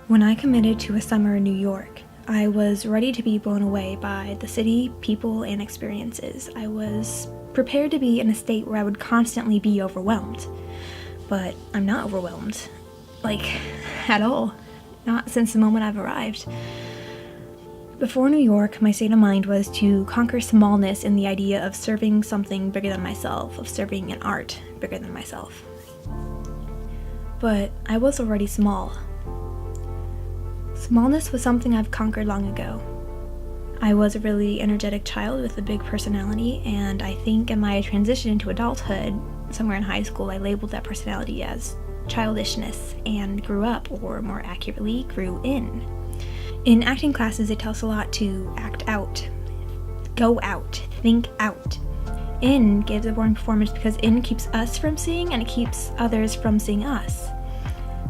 When I committed to a summer in New York, I was ready to be blown away by the city, people, and experiences. I was prepared to be in a state where I would constantly be overwhelmed. But I'm not overwhelmed. At all. Not since the moment I've arrived. Before New York, my state of mind was to conquer smallness in the idea of serving something bigger than myself, of serving an art bigger than myself. But I was already small. Smallness was something I've conquered long ago. I was a really energetic child with a big personality, and I think in my transition into adulthood, somewhere in high school, I labeled that personality as childishness and grew up, or more accurately, grew in. In acting classes, they tell us a lot to act out, go out, think out. In gives a boring performance because in keeps us from seeing and it keeps others from seeing us.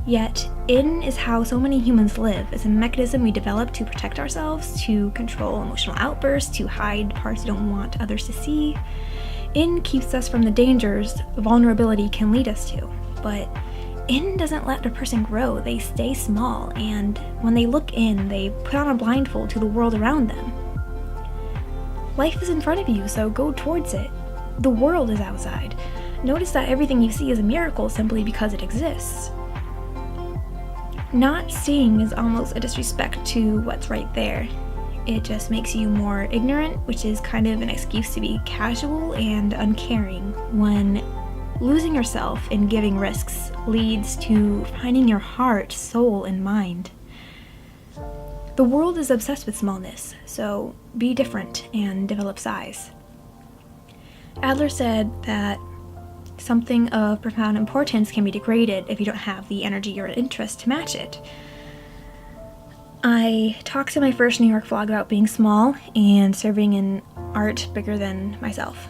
Yet, in is how so many humans live. It's a mechanism we develop to protect ourselves, to control emotional outbursts, to hide parts we don't want others to see. In keeps us from the dangers vulnerability can lead us to. But in doesn't let a person grow. They stay small, and when they look in, they put on a blindfold to the world around them. Life is in front of you, so go towards it. The world is outside. Notice that everything you see is a miracle simply because it exists. Not seeing is almost a disrespect to what's right there. It just makes you more ignorant, which is kind of an excuse to be casual and uncaring, when losing yourself in giving risks leads to finding your heart, soul, and mind. The world is obsessed with smallness, so be different and develop size. Adler said that something of profound importance can be degraded if you don't have the energy or interest to match it. I talked in my first New York vlog about being small and serving an art bigger than myself.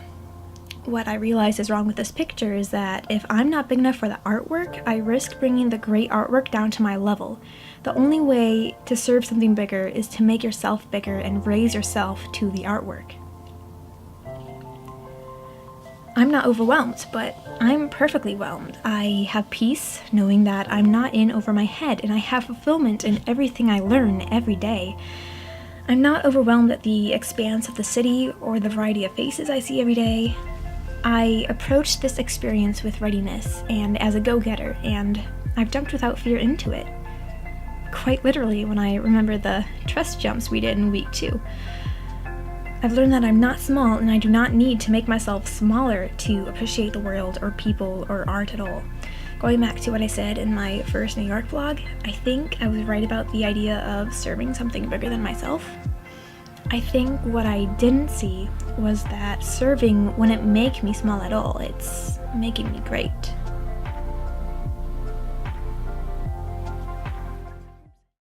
What I realized is wrong with this picture is that if I'm not big enough for the artwork, I risk bringing the great artwork down to my level. The only way to serve something bigger is to make yourself bigger and raise yourself to the artwork. I'm not overwhelmed, but I'm perfectly whelmed. I have peace knowing that I'm not in over my head, and I have fulfillment in everything I learn every day. I'm not overwhelmed at the expanse of the city or the variety of faces I see every day. I approach this experience with readiness and as a go-getter, and I've jumped without fear into it. Quite literally, when I remember the trust jumps we did in week 2. I've learned that I'm not small, and I do not need to make myself smaller to appreciate the world or people or art at all. Going back to what I said in my first New York vlog, I think I was right about the idea of serving something bigger than myself. I think what I didn't see was that serving wouldn't make me small at all. It's making me great.